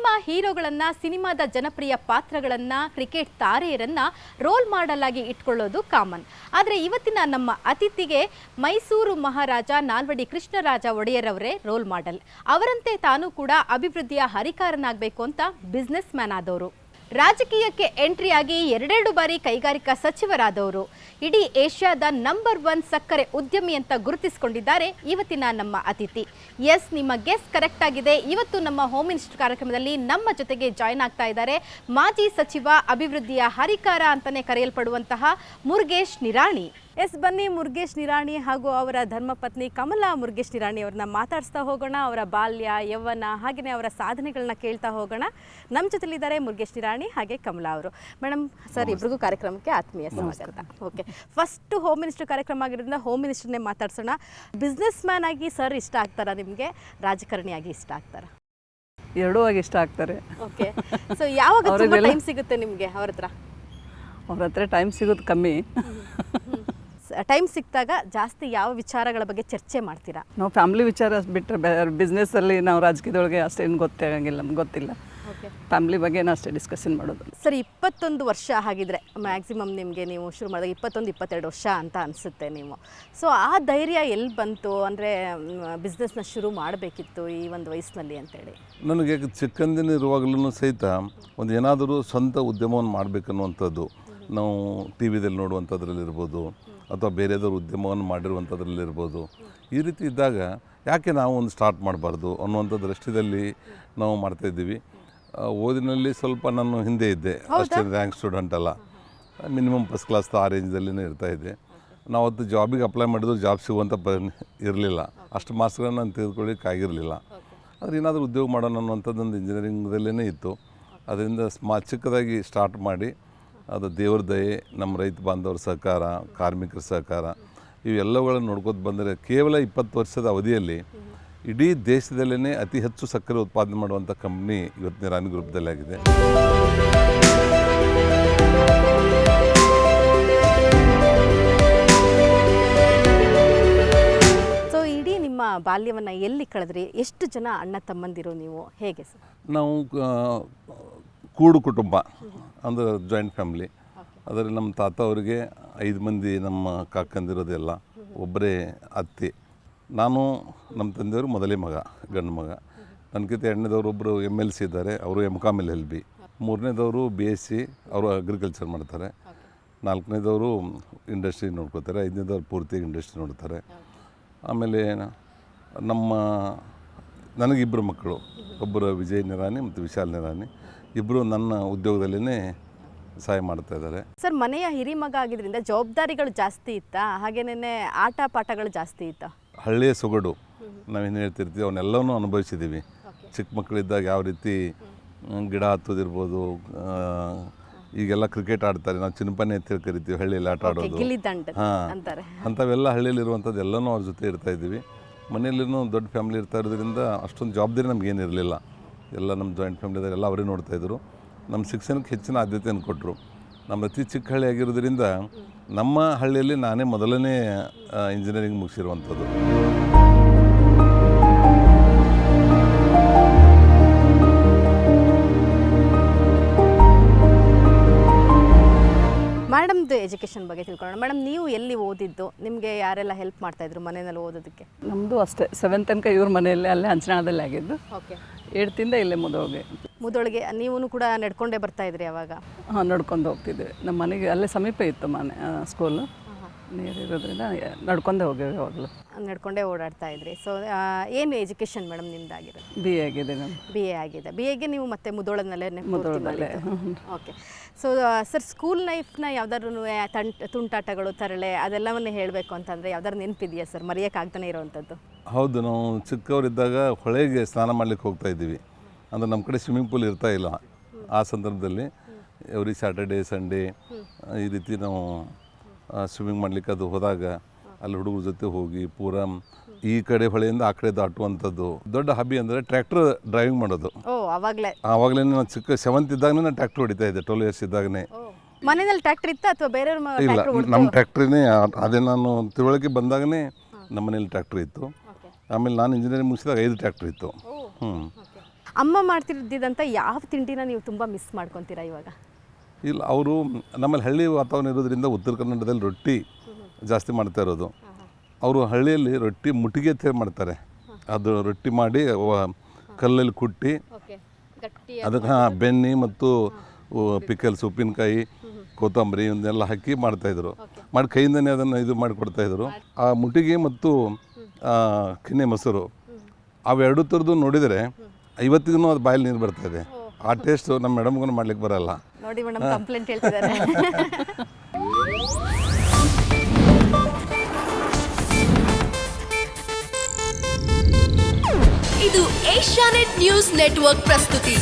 Cinema ಹೀರೋಗಳನ್ನ, ಸಿನಿಮಾದ ಜನಪ್ರಿಯ ಪಾತ್ರಗಳನ್ನ, cricket ತಾರೆಯರನ್ನ role model ಆಗಿ ಇಟ್ಕೊಳ್ಳೋದು ಕಾಮನ್. ಆದರೆ ಇವತ್ತಿನ ನಮ್ಮ ಅತಿಥಿಗೆ ಮೈಸೂರು ಮಹಾರಾಜ ನಾಲ್ವಡಿ ಕೃಷ್ಣರಾಜ ಒಡೆಯರ್ ಅವರೇ ರೋಲ್ ಮಾಡೆಲ್. ಅವರಂತೆ ತಾನು ಕೂಡ ಅಭಿವೃದ್ಧಿಯ ಹರಿಕಾರನಾಗಬೇಕು ಅಂತ ಬಿಸ್ನೆಸ್ ಮ್ಯಾನ್ ಆದವರು. ರಾಜಕೀಯಕ್ಕೆ ಎಂಟ್ರಿ ಆಗಿ ಎರಡೆರಡು ಬಾರಿ ಕೈಗಾರಿಕಾ ಸಚಿವರಾದವರು. ಇಡೀ ಏಷ್ಯಾದ ನಂಬರ್ 1 ಸಕ್ಕರೆ ಉದ್ಯಮಿ ಅಂತ ಗುರುತಿಸಿಕೊಂಡಿದ್ದಾರೆ ಇವತ್ತಿನ ನಮ್ಮ ಅತಿಥಿ. ಎಸ್, ನಿಮ್ಮ ಗೆಸ್ ಕರೆಕ್ಟ್ ಆಗಿದೆ. ಇವತ್ತು ನಮ್ಮ ಹೋಮ್ ಮಿನಿಸ್ಟರ್ ಕಾರ್ಯಕ್ರಮದಲ್ಲಿ ನಮ್ಮ ಜೊತೆಗೆ ಜಾಯ್ನ್ ಆಗ್ತಾ ಇದ್ದಾರೆ ಮಾಜಿ ಸಚಿವ, ಅಭಿವೃದ್ಧಿಯ ಹರಿಕಾರ ಅಂತಾನೆ ಕರೆಯಲ್ಪಡುವಂತಹ ಮುರುಗೇಶ್ ನಿರಾಣಿ. ಎಸ್, ಬನ್ನಿ ಮುರುಗೇಶ್ ನಿರಾಣಿ ಹಾಗೂ ಅವರ ಧರ್ಮಪತ್ನಿ ಕಮಲಾ ಮುರುಗೇಶ್ ನಿರಾಣಿ ಅವ್ರನ್ನ ಮಾತಾಡಿಸ್ತಾ ಹೋಗೋಣ. ಅವರ ಬಾಲ್ಯ, ಯೌವನ ಹಾಗೆಯೇ ಅವರ ಸಾಧನೆಗಳನ್ನ ಕೇಳ್ತಾ ಹೋಗೋಣ. ನಮ್ಮ ಜೊತೆಲಿದ್ದಾರೆ ಮುರುಗೇಶ್ ನಿರಾಣಿ ಹಾಗೆ ಕಮಲಾ ಅವರು. ಮೇಡಮ್ ಸರ್, ಇಬ್ರಿಗೂ ಕಾರ್ಯಕ್ರಮಕ್ಕೆ ಆತ್ಮೀಯ ಸ್ವಾಗತ. ಓಕೆ, ಫಸ್ಟ್ ಹೋಮ್ ಮಿನಿಸ್ಟರ್ ಕಾರ್ಯಕ್ರಮ ಆಗಿರೋದ್ರಿಂದ ಹೋಮ್ ಮಿನಿಸ್ಟರ್ನೇ ಮಾತಾಡ್ಸೋಣ. ಬಿಸ್ನೆಸ್ ಮ್ಯಾನ್ ಆಗಿ ಸರ್ ಇಷ್ಟ ಆಗ್ತಾರಾ ನಿಮಗೆ, ರಾಜಕಾರಣಿಯಾಗಿ ಇಷ್ಟ ಆಗ್ತಾರಾ? ಎರಡೂ ಆಗಿ ಇಷ್ಟ ಆಗ್ತಾರೆ. ಓಕೆ, ಸೊ ಯಾವಾಗ ಟೈಮ್ ಸಿಗುತ್ತೆ ನಿಮಗೆ ಅವ್ರ ಹತ್ರ? ಟೈಮ್ ಸಿಗೋದು ಕಮ್ಮಿ. ಟೈಮ್ ಸಿಕ್ಕಿದಾಗ ಜಾಸ್ತಿ ಯಾವ ವಿಚಾರಗಳ ಬಗ್ಗೆ ಚರ್ಚೆ ಮಾಡ್ತೀರಾ? ನಾವು ಫ್ಯಾಮಿಲಿ ವಿಚಾರ ಬಿಟ್ಟರೆ ಬಿಸ್ನೆಸ್ಸಲ್ಲಿ ನಾವು ರಾಜಕೀಯದೊಳಗೆ ಅಷ್ಟೇನು ಗೊತ್ತಾಗಂಗಿಲ್ಲ, ನಮ್ಗೆ ಗೊತ್ತಿಲ್ಲ. ಫ್ಯಾಮಿಲಿ ಬಗ್ಗೆನೇ ಅಷ್ಟೇ ಡಿಸ್ಕಷನ್ ಮಾಡೋದು. ಸರಿ, 21 ವರ್ಷ ಆಗಿದ್ರೆ ಮ್ಯಾಕ್ಸಿಮಮ್ ನಿಮಗೆ, ನೀವು ಶುರು ಮಾಡಿದಾಗ 21-22 ವರ್ಷ ಅಂತ ಅನಿಸುತ್ತೆ ನೀವು. ಸೊ ಆ ಧೈರ್ಯ ಎಲ್ಲಿ ಬಂತು? ಅಂದರೆ ಬಿಸ್ನೆಸ್ನ ಶುರು ಮಾಡಬೇಕಿತ್ತು ಈ ಒಂದು ವಯಸ್ಸಿನಲ್ಲಿ ಅಂತೇಳಿ. ನನಗೆ ಚಿಕ್ಕಂದಿನಿರುವಾಗಲೂ ಸಹಿತ ಒಂದು ಏನಾದರೂ ಸ್ವಂತ ಉದ್ಯಮವನ್ನು ಮಾಡಬೇಕನ್ನುವಂಥದ್ದು, ನಾವು ಟಿ ವಿದಲ್ಲಿ ನೋಡುವಂಥದ್ರಲ್ಲಿರ್ಬೋದು ಅಥವಾ ಬೇರೆದವ್ರ ಉದ್ಯಮವನ್ನು ಮಾಡಿರುವಂಥದ್ರಲ್ಲಿರ್ಬೋದು. ಈ ರೀತಿ ಇದ್ದಾಗ ಯಾಕೆ ನಾವು ಒಂದು ಸ್ಟಾರ್ಟ್ ಮಾಡಬಾರ್ದು ಅನ್ನುವಂಥ ದೃಷ್ಟಿಯಲ್ಲಿ ನಾವು ಮಾಡ್ತಾಯಿದ್ದೀವಿ. ಓದಿನಲ್ಲಿ ಸ್ವಲ್ಪ ನಾನು ಹಿಂದೆ ಇದ್ದೆ, ಅಷ್ಟೇ ರ್ಯಾಂಕ್ ಸ್ಟೂಡೆಂಟ್ ಅಲ್ಲ, ಮಿನಿಮಮ್ ಫಸ್ಟ್ ಕ್ಲಾಸ್ ಆ ರೇಂಜಲ್ಲಿನೇ ಇರ್ತಾಯಿದ್ದೆ. ನಾವು ಅದು ಜಾಬಿಗೆ ಅಪ್ಲೈ ಮಾಡಿದ್ರು ಜಾಬ್ ಸಿಗುವಂಥ ಇರಲಿಲ್ಲ, ಅಷ್ಟು ಮಾರ್ಕ್ಸ್ಗಳನ್ನ ನಾನು ತೆಗೆದುಕೊಳ್ಳಿಕ್ಕಾಗಿರಲಿಲ್ಲ. ಆದರೆ ಏನಾದರೂ ಉದ್ಯೋಗ ಮಾಡೋಣ ಅನ್ನುವಂಥದ್ದೊಂದು ಇಂಜಿನಿಯರಿಂಗ್ದಲ್ಲೇ ಇತ್ತು. ಅದರಿಂದ ಚಿಕ್ಕದಾಗಿ ಸ್ಟಾರ್ಟ್ ಮಾಡಿ, ಅದು ದೇವ್ರ ದಯೆ, ನಮ್ಮ ರೈತ ಬಾಂಧವರ ಸಹಕಾರ, ಕಾರ್ಮಿಕರ ಸಹಕಾರ, ಇವೆಲ್ಲವುಗಳನ್ನು ನೋಡ್ಕೊತ ಬಂದರೆ ಕೇವಲ 20 ವರ್ಷದ ಅವಧಿಯಲ್ಲಿ ಇಡೀ ದೇಶದಲ್ಲೇ ಅತಿ ಹೆಚ್ಚು ಸಕ್ಕರೆ ಉತ್ಪಾದನೆ ಮಾಡುವಂಥ ಕಂಪ್ನಿ ಇವತ್ತು ನಿರಾಣಿ ಗ್ರೂಪ್ದಲ್ಲಿ ಆಗಿದೆ. ಸೊ ಇಡೀ ನಿಮ್ಮ ಬಾಲ್ಯವನ್ನು ಎಲ್ಲಿ ಕಳೆದ್ರಿ? ಎಷ್ಟು ಜನ ಅಣ್ಣ ತಮ್ಮಂದಿರು ನೀವು, ಹೇಗೆ ಸರ್? ನಾವು ಕೂಡು ಕುಟುಂಬ, ಅಂದರೆ ಜಾಯಿಂಟ್ ಫ್ಯಾಮಿಲಿ. ಅದರಲ್ಲಿ ನಮ್ಮ ತಾತ ಅವರಿಗೆ 5 ಮಂದಿ ನಮ್ಮ ಕಾಕಂದಿರೋದೆಲ್ಲ, ಒಬ್ಬರೇ ಅತ್ತೆ. ನಾನು ನಮ್ಮ ತಂದೆಯವರು ಮೊದಲೇ ಮಗ, ಗಂಡು ಮಗ. ನನಗಿಂತ ಎರಡನೇದವರು ಒಬ್ಬರು MLC ಇದ್ದಾರೆ, ಅವರು MCOM LLB. ಮೂರನೇದವರು BSc, ಅವರು ಅಗ್ರಿಕಲ್ಚರ್ ಮಾಡ್ತಾರೆ. ನಾಲ್ಕನೇದವರು ಇಂಡಸ್ಟ್ರಿ ನೋಡ್ಕೋತಾರೆ. ಐದನೇದವ್ರು ಪೂರ್ತಿ ಇಂಡಸ್ಟ್ರಿ ನೋಡ್ತಾರೆ. ಆಮೇಲೆ ನನಗಿಬ್ಬರು ಮಕ್ಕಳು, ಒಬ್ಬರು ವಿಜಯ್ ನಿರಾಣಿ ಮತ್ತು ವಿಶಾಲ್ ನಿರಾಣಿ. ಇಬ್ಬರು ನನ್ನ ಉದ್ಯೋಗದಲ್ಲೇ ಸಹಾಯ ಮಾಡ್ತಾ ಇದ್ದಾರೆ. ಸರ್, ಮನೆಯ ಹಿರಿಮಗ ಆಗಿದ್ದರಿಂದ ಜವಾಬ್ದಾರಿಗಳು ಜಾಸ್ತಿ ಇತ್ತಾ, ಹಾಗೇನೇ ಆಟ ಪಾಠಗಳು ಜಾಸ್ತಿ ಇತ್ತಾ? ಹಳ್ಳಿಯ ಸೊಗಡು ನಾವೇನು ಹೇಳ್ತಿರ್ತೀವಿ ಅವನ್ನೆಲ್ಲವೂ ಅನುಭವಿಸಿದ್ದೀವಿ. ಚಿಕ್ಕ ಮಕ್ಕಳಿದ್ದಾಗ ಯಾವ ರೀತಿ ಗಿಡ ಹತ್ತೋದಿರ್ಬೋದು, ಈಗೆಲ್ಲ ಕ್ರಿಕೆಟ್ ಆಡ್ತಾರೆ, ನಾವು ಚಿನ್ನಪನೆ ಅಂತ ಕರಿತೀವಿ, ಹಳ್ಳಿಯಲ್ಲಿ ಆಟ ಆಡೋದು. ಹಾಂ, ಅಂಥವೆಲ್ಲ ಹಳ್ಳಿಯಲ್ಲಿರುವಂಥದ್ದು ಎಲ್ಲನೂ ಅವ್ರ ಜೊತೆ ಇರ್ತಾಯಿದ್ದೀವಿ. ಮನೆಯಲ್ಲಿನೂ ದೊಡ್ಡ ಫ್ಯಾಮಿಲಿ ಇರ್ತಾ ಇರೋದ್ರಿಂದ ಅಷ್ಟೊಂದು ಜವಾಬ್ದಾರಿ ನಮಗೇನಿರಲಿಲ್ಲ. ಎಲ್ಲ ನಮ್ಮ ಜಾಯಿಂಟ್ ಫ್ಯಾಮಿಲಿದಾಗ ಎಲ್ಲ ಅವರೇ ನೋಡ್ತಾಯಿದ್ರು. ನಮ್ಮ ಶಿಕ್ಷಣಕ್ಕೆ ಹೆಚ್ಚಿನ ಆದ್ಯತೆಯನ್ನು ಕೊಟ್ಟರು. ನಮ್ಮ ಅತಿ ಚಿಕ್ಕ ಹಳ್ಳಿ ಆಗಿರೋದ್ರಿಂದ ನಮ್ಮ ಹಳ್ಳಿಯಲ್ಲಿ ನಾನೇ ಮೊದಲನೇ ಇಂಜಿನಿಯರಿಂಗ್ ಮುಗಿಸಿರುವಂಥದ್ದು. ಮೇಡಮ್ದು ಎಜುಕೇಷನ್ ಬಗ್ಗೆ ತಿಳ್ಕೊಳ್ಳೋಣ. ಮೇಡಮ್, ನೀವು ಎಲ್ಲಿ ಓದಿದ್ದು? ನಿಮಗೆ ಯಾರೆಲ್ಲ ಹೆಲ್ಪ್ ಮಾಡ್ತಾಯಿದ್ರು ಮನೆಯಲ್ಲಿ ಓದೋದಕ್ಕೆ? ನಮ್ಮದು ಅಷ್ಟೇ 7th ತನಕ ಇವ್ರ ಮನೆಯಲ್ಲೇ, ಅಲ್ಲೇ ಹಂಚನಾಳದಲ್ಲಿ ಆಗಿದ್ದು. ಓಕೆ, 8th ಇಲ್ಲೇ ಮುದೋಳಿಗೆ. ನೀವು ಕೂಡ ನಡ್ಕೊಂಡೇ ಬರ್ತಾ ಇದ್ರಿ ಅವಾಗ? ಹಾಂ, ನಡ್ಕೊಂಡು ಹೋಗ್ತಿದ್ವಿ. ನಮ್ಮ ಮನೆಗೆ ಅಲ್ಲೇ ಸಮೀಪ ಇತ್ತು ಮನೆ, ಸ್ಕೂಲು ನೀರಿರೋದ್ರಿಂದ ನಡ್ಕೊಂಡೇ ಹೋಗ್ಯಾವ, ಯಾವಾಗಲೂ ನಡ್ಕೊಂಡೇ ಓಡಾಡ್ತಾ ಇದ್ರಿ. ಸೊ ಏನು ಎಜುಕೇಷನ್ ಮೇಡಮ್ ನಿಮ್ದಾಗಿರೋದು? BA ಆಗಿದೆ. BA ಆಗಿದೆ. BAಗೆ ನೀವು ಮತ್ತೆ ಮುದೋಳನಲ್ಲೇ? ಓಕೆ. ಸೊ ಸರ್, ಸ್ಕೂಲ್ ಲೈಫ್ನ ಯಾವ್ದಾದ್ರು ತುಂಟಾಟಗಳು, ತರಳೆ, ಅದೆಲ್ಲವನ್ನೇ ಹೇಳಬೇಕು ಅಂತಂದರೆ ಯಾವ್ದಾದ್ರು ನೆನಪಿದೆಯಾ ಸರ್, ಮರೆಯೋಕ್ಕಾಗ್ತಾನೆ ಇರೋವಂಥದ್ದು? ಹೌದು, ನಾವು ಚಿಕ್ಕವರಿದ್ದಾಗ ಹೊಳೆಗೆ ಸ್ನಾನ ಮಾಡ್ಲಿಕ್ಕೆ ಹೋಗ್ತಾ ಇದ್ದೀವಿ. ಅಂದರೆ ನಮ್ಮ ಕಡೆ ಸ್ವಿಮ್ಮಿಂಗ್ ಪೂಲ್ ಇರ್ತಾ ಇಲ್ಲ. ಆ ಸಂದರ್ಭದಲ್ಲಿ ಎವ್ರಿ ಸ್ಯಾಟರ್ಡೇ ಸಂಡೇ ಈ ರೀತಿ ನಾವು ಸ್ವಿಮ್ಮಿಂಗ್ ಮಾಡ್ಲಿಕ್ಕೆ ಅದು ಹೋದಾಗ ಅಲ್ಲಿ ಹುಡುಗರ ಜೊತೆ ಹೋಗಿ ಪೂರ ಈ ಕಡೆ ಹೊಳೆಯಿಂದ ಆ ಕಡೆ ದಾಟುವಂಥದ್ದು ದೊಡ್ಡ ಹಾಬಿ. ಅಂದರೆ ಟ್ರ್ಯಾಕ್ಟರ್ ಡ್ರೈವಿಂಗ್ ಮಾಡೋದು. ಆವಾಗಲೇ ನಾನು ಚಿಕ್ಕ 7th ಇದ್ದಾಗನೇ ನಾನು ಟ್ರ್ಯಾಕ್ಟರ್ ಹೊಡಿತಾ ಇದ್ದೆ. 12 years ಇದ್ದಾಗನೇ. ಮನೆಯಲ್ಲಿ ಟ್ರ್ಯಾಕ್ಟರ್ ಇತ್ತಾ ಅಥವಾ ಬೇರೆಯವ್ರ? ಇಲ್ಲ, ನಮ್ಮ ಟ್ರ್ಯಾಕ್ಟ್ರಿನೇ. ಅದೇ ನಾನು ತಿಳುವಳಿಕೆ ಬಂದಾಗನೇ ನಮ್ಮ ಮನೇಲಿ ಟ್ರ್ಯಾಕ್ಟ್ರ್ ಇತ್ತು. ಆಮೇಲೆ ನಾನು ಇಂಜಿನಿಯರಿಂಗ್ ಮುಗಿಸಿದಾಗ 5 ಟ್ರ್ಯಾಕ್ಟ್ರ್ ಇತ್ತು. ಅಮ್ಮ ಮಾಡ್ತಿದ್ದಂಥ ಯಾವ ತಿಂಡಿನ ನೀವು ತುಂಬ ಮಿಸ್ ಮಾಡ್ಕೊತೀರಾ ಇವಾಗ? ಇಲ್ಲ, ಅವರು ನಮ್ಮಲ್ಲಿ ಹಳ್ಳಿ ವಾತಾವರಣ ಇರೋದ್ರಿಂದ ಉತ್ತರ ಕನ್ನಡದಲ್ಲಿ ರೊಟ್ಟಿ ಜಾಸ್ತಿ ಮಾಡ್ತಾ ಇರೋದು. ಅವರು ಹಳ್ಳಿಯಲ್ಲಿ ರೊಟ್ಟಿ ಮುಟ್ಟಿಗೆ ಅಂತ ಹೇಳಿ ಮಾಡ್ತಾರೆ. ಅದು ರೊಟ್ಟಿ ಮಾಡಿ ಕಲ್ಲಲ್ಲಿ ಕುಟ್ಟಿ ಅದಕ್ಕೆ ಬೆಣ್ಣೆ ಮತ್ತು ಪಿಕಲ್ಸ್, ಉಪ್ಪಿನಕಾಯಿ, ಕೊತ್ತಂಬರಿ ಇವನ್ನೆಲ್ಲ ಹಾಕಿ ಮಾಡ್ತಾಯಿದ್ರು. ಮಾಡಿ ಕೈಯಿಂದನೇ ಅದನ್ನು ಇದು ಮಾಡಿಕೊಡ್ತಾಯಿದ್ರು. ಆ ಮುಟ್ಟಿಗೆ ಮತ್ತು ಕೆನೆ ಮೊಸರು ಅವೆರಡು ಥರದ್ದು ನೋಡಿದರೆ ಇವತ್ತಿಗೂ ಅದು ಬಾಯಲ್ಲಿ ನೀರು ಬರ್ತಾಯಿದೆ. ಆ ಟೇಸ್ಟು ನಮ್ಮ ಮೇಡಮ್ಗೂ ಮಾಡ್ಲಿಕ್ಕೆ ಬರಲ್ಲ. ನೋಡಿ ಮೇಡಮ್, ಕಂಪ್ಲೇಂಟ್ ಹೇಳ್ತಿದ್ದಾರೆ. ಇದು ಏಷ್ಯಾನೆಟ್ ನ್ಯೂಸ್ ನೆಟ್ವರ್ಕ್ ಪ್ರಸ್ತುತಿ.